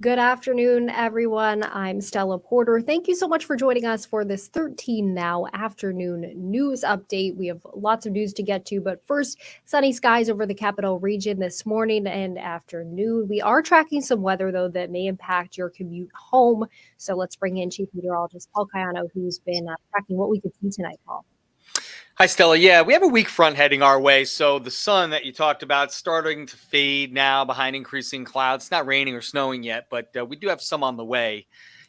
Good afternoon, everyone. I'm Stella Porter. Thank you so much for joining us for this 13 now afternoon news update. We have lots of news to get to, but first, sunny skies over the capital region this morning and afternoon. We are tracking some weather, though, that may impact your commute home. So let's bring in Chief Meteorologist Paul Cayano, who's been tracking what we could see tonight, Paul. Hi, Stella. Yeah, we have a weak front heading our way. So the sun that you talked about starting to fade now behind increasing clouds. It's not raining or snowing yet, but we do have some on the way.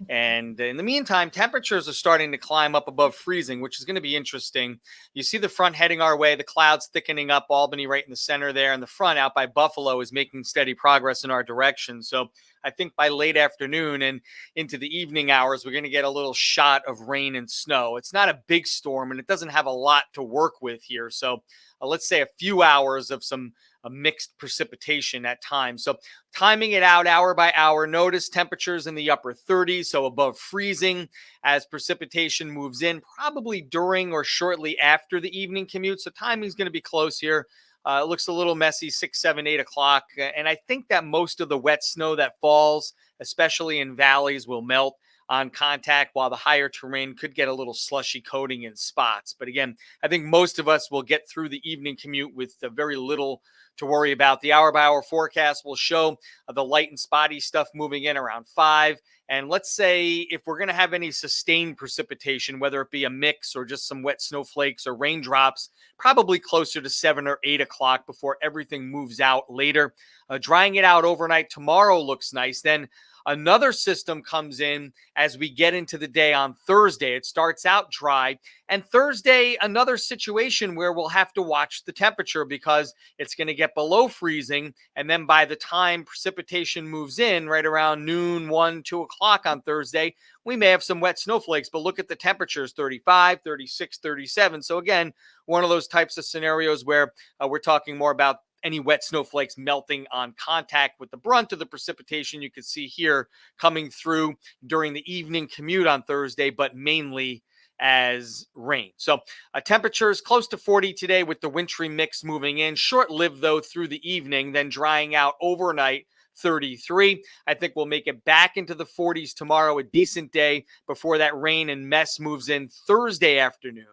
And in the meantime, temperatures are starting to climb up above freezing, which is going to be interesting. You see the front heading our way, the clouds thickening up, Albany right in the center there, and the front out by Buffalo is making steady progress in our direction. So I think by late afternoon and into the evening hours, we're going to get a little shot of rain and snow. It's not a big storm, and it doesn't have a lot to work with here. So let's say a few hours of some mixed precipitation at times. So timing it out hour by hour, notice temperatures in the upper 30s, so above freezing as precipitation moves in, probably during or shortly after the evening commute. So timing is going to be close here. It looks a little messy, 6, 7, 8 o'clock. And I think that most of the wet snow that falls, especially in valleys, will melt on contact, while the higher terrain could get a little slushy coating in spots. But again, I think most of us will get through the evening commute with very little to worry about. The hour-by-hour forecast will show the light and spotty stuff moving in around 5. And let's say if we're going to have any sustained precipitation, whether it be a mix or just some wet snowflakes or raindrops, probably closer to 7 or 8 o'clock before everything moves out later. Drying it out overnight tomorrow looks nice. Then another system comes in as we get into the day on Thursday. It starts out dry. And Thursday, another situation where we'll have to watch the temperature because it's going to get below freezing. And then by the time precipitation moves in, right around noon, 1, 2 o'clock on Thursday, we may have some wet snowflakes. But look at the temperatures, 35, 36, 37. So again, one of those types of scenarios where we're talking more about any wet snowflakes melting on contact with the brunt of the precipitation you can see here coming through during the evening commute on Thursday, but mainly as rain. So temperatures close to 40 today with the wintry mix moving in. Short-lived, though, through the evening, then drying out overnight. 33. I think we'll make it back into the 40s tomorrow, a decent day before that rain and mess moves in Thursday afternoon.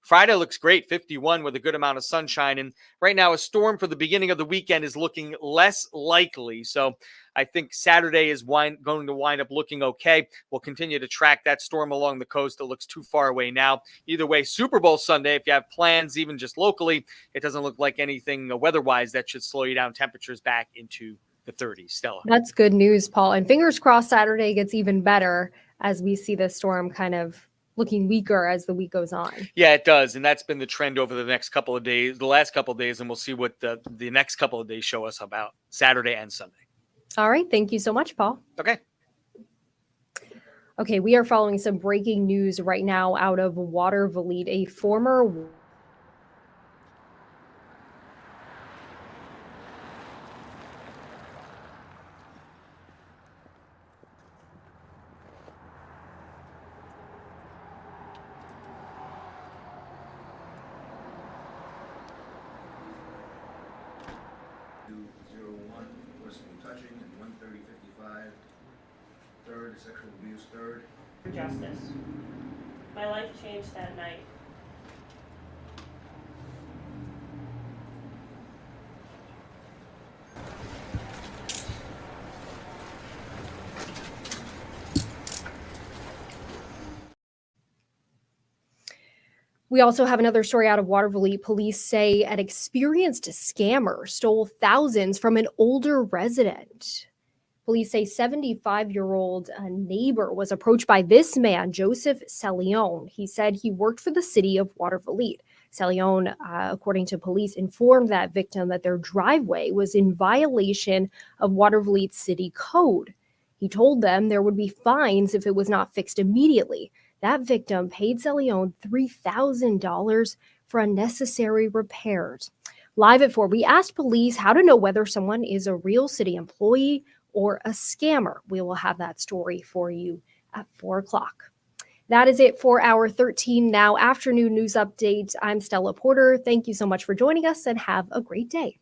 Friday looks great, 51 with a good amount of sunshine. And right now, a storm for the beginning of the weekend is looking less likely. So I think Saturday is going to wind up looking okay. We'll continue to track that storm along the coast. It looks too far away now. Either way, Super Bowl Sunday, if you have plans, even just locally, it doesn't look like anything weather-wise that should slow you down. Temperatures back into the 30s. Stella. That's good news, Paul. And fingers crossed Saturday gets even better as we see the storm kind of looking weaker as the week goes on. Yeah, it does. And that's been the trend over the next couple of days, the last couple of days. And we'll see what the next couple of days show us about Saturday and Sunday. All right. Thank you so much, Paul. Okay. Okay, we are following some breaking news right now out of Watervliet. A former Third, sexual abuse, third. Justice. My life changed that night. We also have another story out of Watervliet. Police say an experienced scammer stole thousands from an older resident. Police say 75-year-old neighbor was approached by this man, Joseph Salion. He said he worked for the city of Watervliet. Salion, according to police, informed that victim that their driveway was in violation of Watervliet city code. He told them there would be fines if it was not fixed immediately. That victim paid Salion $3,000 for unnecessary repairs. Live at 4, we asked police how to know whether someone is a real city employee or a scammer. We will have that story for you at 4 o'clock. That is it for our 13 Now afternoon news update. I'm Stella Porter. Thank you so much for joining us and have a great day.